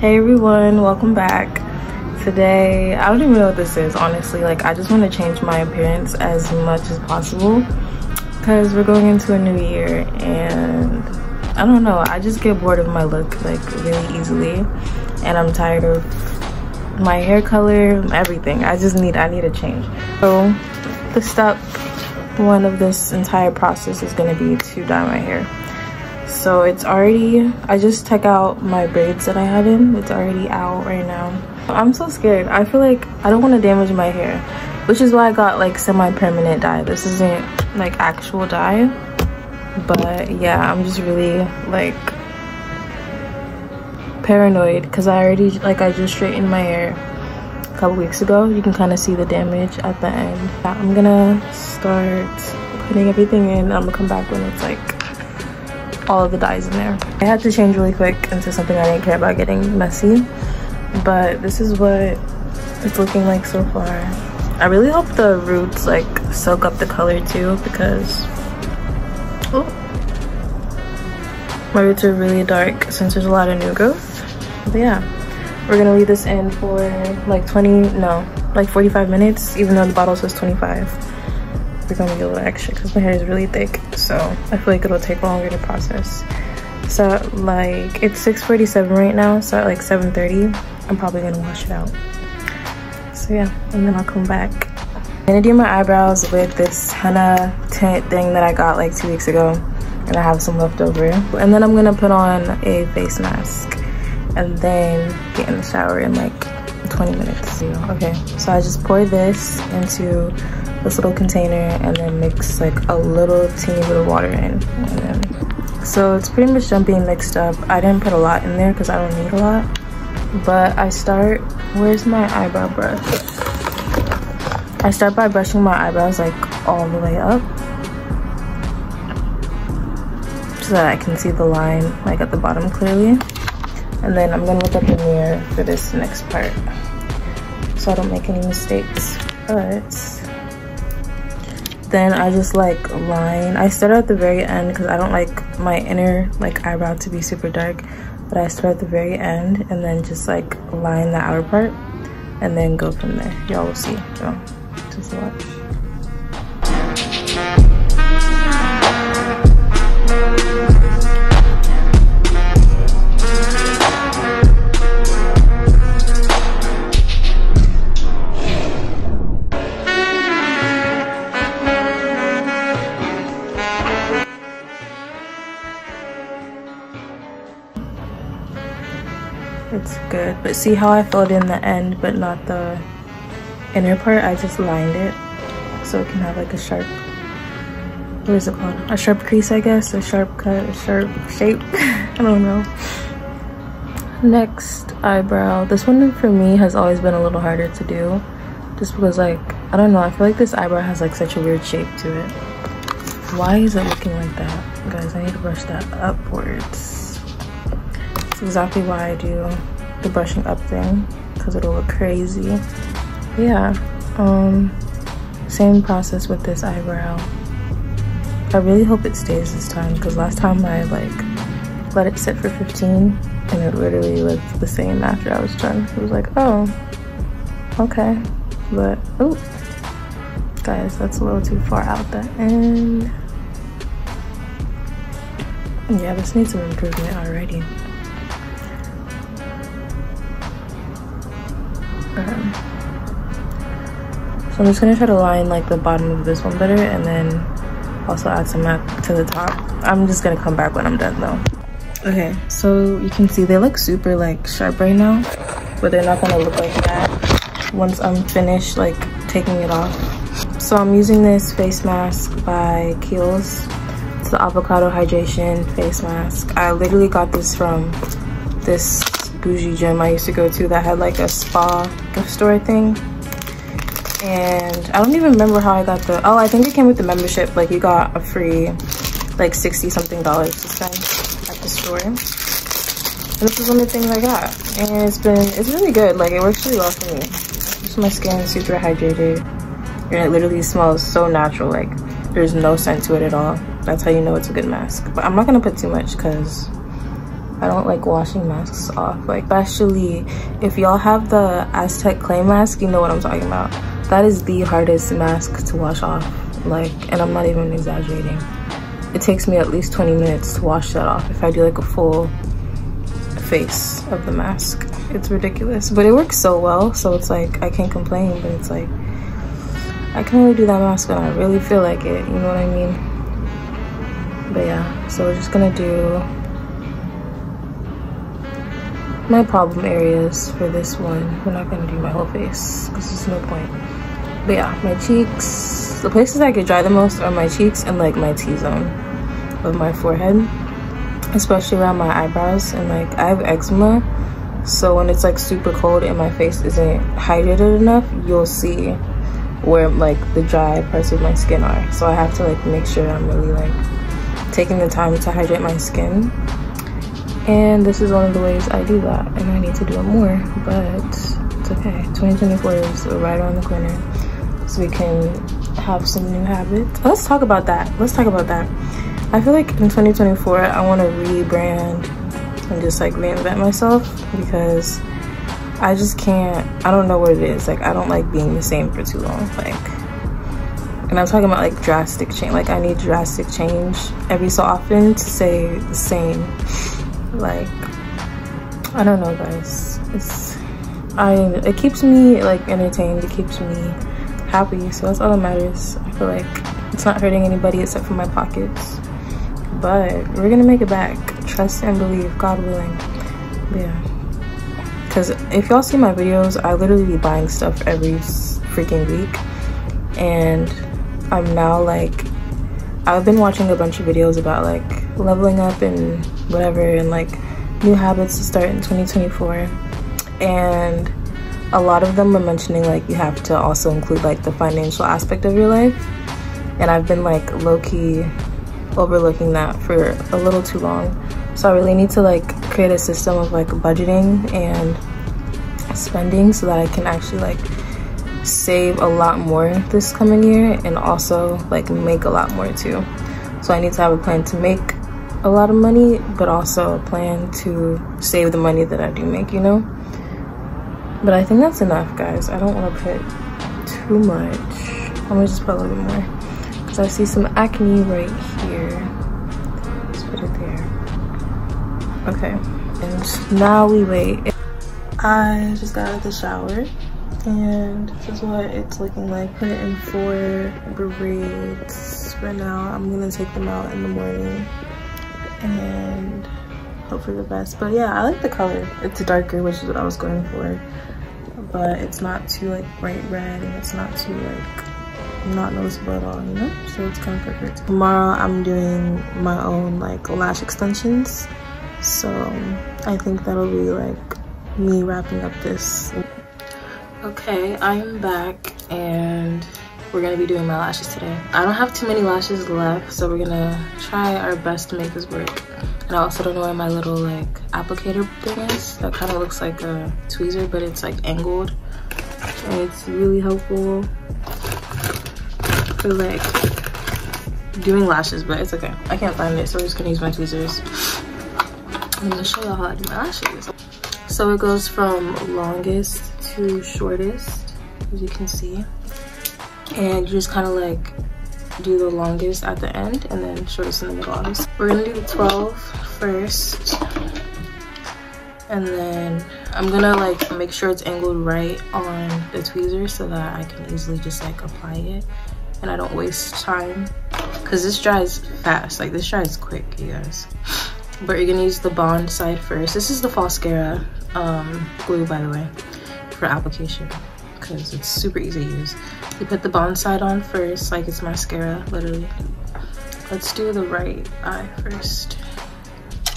Hey everyone, welcome back. Today, I don't even know what this is, honestly. Like, I just want to change my appearance as much as possible because we're going into a new year and I don't know, I just get bored of my look like really easily and I'm tired of my hair color, everything. I need a change. So the step one of this entire process is going to be to dye my hair. So it's already, I just took out my braids that I had in. It's already out right now. I'm so scared. I feel like I don't want to damage my hair, which is why I got like semi-permanent dye. This isn't like actual dye, but yeah, I'm just really like paranoid because I just straightened my hair a couple weeks ago. You can kind of see the damage at the end. I'm gonna start putting everything in. I'm gonna come back when it's like all of the dyes in there. I had to change really quick into something I didn't care about getting messy, but this is what it's looking like so far. I really hope the roots like soak up the color too, because my roots are really dark since there's a lot of new growth. But yeah, we're gonna leave this in for like 45 minutes, even though the bottle says 25. We're gonna be a little extra because my hair is really thick, so I feel like it'll take longer to process. So like it's 6:47 right now, so at like 7:30 I'm probably gonna wash it out. So yeah, and then I'll come back. I'm gonna do my eyebrows with this henna tint thing that I got like 2 weeks ago, and I have some left over. And then I'm gonna put on a face mask and then get in the shower in like 20 minutes. Okay, so I just pour this into this little container and then mix like a little teeny bit of water in, and then so it's pretty much done being mixed up. I didn't put a lot in there because I don't need a lot, but where's my eyebrow brush? I start by brushing my eyebrows like all the way up so that I can see the line like at the bottom clearly, and then I'm gonna look at the mirror for this next part so I don't make any mistakes. But then I just like line. I start at the very end because I don't like my inner like eyebrow to be super dark, but I start at the very end and then just like line the outer part and then go from there. Y'all will see. So just watch. It's good, but see how I filled in the end but not the inner part? I just lined it so it can have like a sharp, what is it called? A sharp crease, I guess, a sharp cut, a sharp shape. I don't know. Next eyebrow. This one for me has always been a little harder to do just because like, I don't know, I feel like this eyebrow has like such a weird shape to it. Why is it looking like that? Guys, I need to brush that upwards. Exactly why I do the brushing up thing, because it'll look crazy. But yeah, same process with this eyebrow. I really hope it stays this time because last time I like let it sit for 15 and it literally looked the same after I was done. It was like, oh, okay, but oh, guys, that's a little too far out the end. Yeah, this needs some improvement already. So I'm just gonna try to line like the bottom of this one better and then also add some to the top. I'm just gonna come back when I'm done though. Okay, so you can see they look super like sharp right now, but they're not gonna look like that once I'm finished like taking it off. So I'm using this face mask by Kiehl's. It's the avocado hydration face mask. I literally got this from this bougie gym I used to go to that had like a spa gift store thing, and I don't even remember how I got I think it came with the membership. Like you got a free like $60 something to spend at the store, and this is one of the things I got, and it's really good. Like it works really well for me. Just my skin is super hydrated and it literally smells so natural. Like there's no scent to it at all. That's how you know it's a good mask. But I'm not gonna put too much because I don't like washing masks off, like especially if y'all have the Aztec clay mask, you know what I'm talking about. That is the hardest mask to wash off, like, and I'm not even exaggerating. It takes me at least 20 minutes to wash that off if I do like a full face of the mask. It's ridiculous, but it works so well, so it's like I can't complain. But it's like I can only do that mask when I really feel like it, you know what I mean? But yeah, so we're just gonna do my problem areas for this one. We're not gonna do my whole face because there's no point. But yeah, my cheeks, the places I could dry the most are my cheeks and like my T-zone of my forehead, especially around my eyebrows. And like I have eczema, so when it's like super cold and my face isn't hydrated enough, you'll see where like the dry parts of my skin are. So I have to like make sure I'm really like taking the time to hydrate my skin. And this is one of the ways I do that, and I need to do it more, but it's okay. 2024 is right around the corner, so we can have some new habits. Let's talk about that. I feel like in 2024 I want to rebrand and just like reinvent myself, because I just can't, I don't know what it is. Like I don't like being the same for too long. Like, and I'm talking about like drastic change. Like I need drastic change every so often to stay the same. Like I don't know, guys. It keeps me like entertained. It keeps me happy. So that's all that matters. I feel like it's not hurting anybody except for my pockets. But we're gonna make it back. Trust and believe, God willing. But yeah. Because if y'all see my videos, I literally be buying stuff every freaking week. And I'm now like, I've been watching a bunch of videos about like leveling up and whatever, and like new habits to start in 2024. And a lot of them are mentioning like you have to also include like the financial aspect of your life. And I've been like low-key overlooking that for a little too long. So I really need to like create a system of like budgeting and spending so that I can actually like save a lot more this coming year, and also like make a lot more too. So I need to have a plan to make a lot of money, but also a plan to save the money that I do make, you know? But I think that's enough, guys. I don't want to put too much. I'm gonna just put a little bit more, because I see some acne right here. Let's put it there. Okay, and now we wait. I just got out of the shower, and this is what it's looking like. Put it in 4 braids right now. I'm gonna take them out in the morning and hope for the best. But yeah, I like the color. It's darker, which is what I was going for, but it's not too like bright red, and it's not too like not noticeable at all, you know? So it's kind of perfect. Tomorrow I'm doing my own like lash extensions, so I think that'll be like me wrapping up this. Okay, I'm back, and we're gonna be doing my lashes today. I don't have too many lashes left, so we're gonna try our best to make this work. And I also don't know where my little like applicator thing is. That kind of looks like a tweezer, but it's like angled, and it's really helpful for like doing lashes, but it's okay. I can't find it, so we're just gonna use my tweezers. I'm gonna show y'all how I do my lashes. So it goes from longest to shortest, as you can see, and you just kind of like do the longest at the end and then shortest in the middle. Obviously, we're gonna do the 12 first, and then I'm gonna like make sure it's angled right on the tweezer so that I can easily just like apply it and I don't waste time, because this dries fast. Like this dries quick, you guys. But you're gonna use the bond side first. This is the Falscara glue, by the way, for application, because it's super easy to use. You put the bond side on first, like it's mascara, literally. Let's do the right eye first.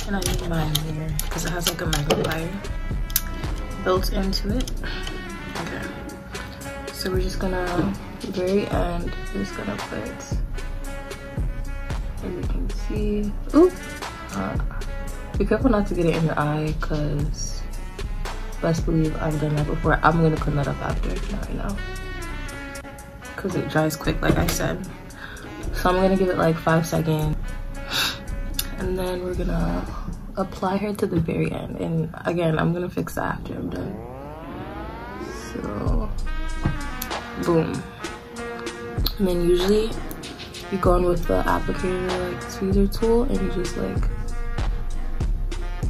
And I need mine here, because it has like a magnifier built into it. Okay. So we're just gonna, very end, we're just gonna put, as you can see, ooh. Be careful not to get it in your eye, because best believe I've done that before. I'm gonna clean that up after, not right now, because it dries quick, like I said. So I'm gonna give it like 5 seconds, and then we're gonna apply hair to the very end, and again I'm gonna fix that after I'm done. So boom. And then usually you go in with the applicator, like tweezer tool, and you just like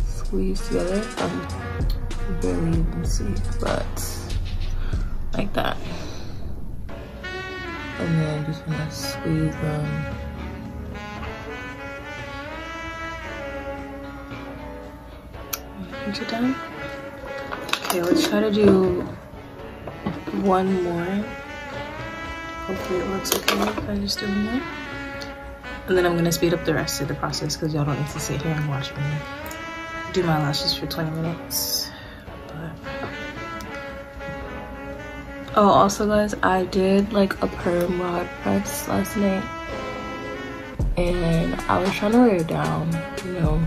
squeeze together. Barely even see, but like that. And then just gonna squeeze them. Pinch it down. Okay, let's try to do one more. Hopefully it works okay if I just do one more. And then I'm gonna speed up the rest of the process because y'all don't need to sit here and watch me do my lashes for 20 minutes. Oh, also guys, I did like a perm rod press last night, and I was trying to wear it down, you know,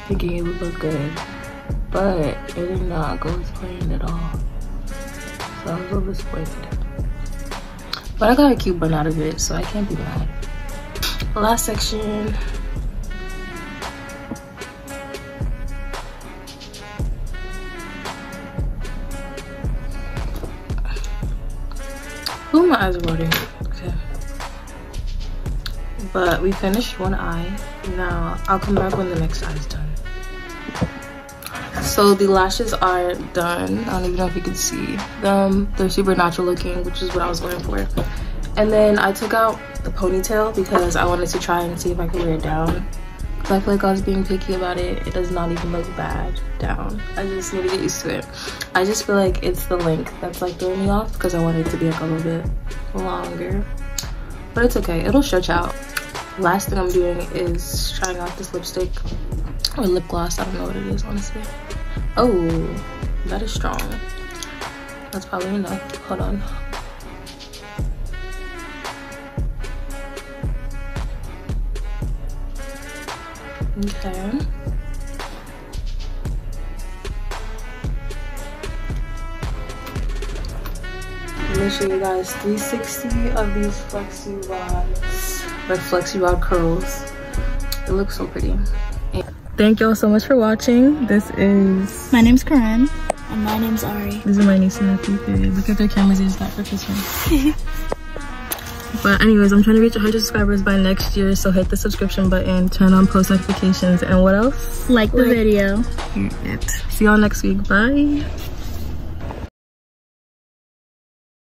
thinking it would look good, but it did not go as planned at all. So I was a little disappointed. But I got a cute bun out of it, so I can't be mad. Last section. Ooh, my eyes are watering. Okay. But we finished one eye. Now I'll come back when the next eye is done. So the lashes are done. I don't even know if you can see them. They're super natural looking, which is what I was going for. And then I took out the ponytail because I wanted to try and see if I could wear it down. Because I feel like I was being picky about it. It does not even look bad down. I just need to get used to it. I just feel like it's the length that's like throwing me off because I want it to be like a little bit longer. But it's okay, it'll stretch out. Last thing I'm doing is trying out this lipstick or lip gloss. I don't know what it is, honestly. Oh, that is strong. That's probably enough. Hold on. Okay. I'm gonna show you guys 360 of these flexi rods, like flexi rod curls. It looks so pretty. Thank y'all so much for watching. This is... My name's Corinne. And my name's Ari. This is my niece and nephew. Look at their cameras, they just got for Christmas. But anyways, I'm trying to reach 100 subscribers by next year, so hit the subscription button, turn on post notifications, and what else? Like the video. See y'all next week. Bye.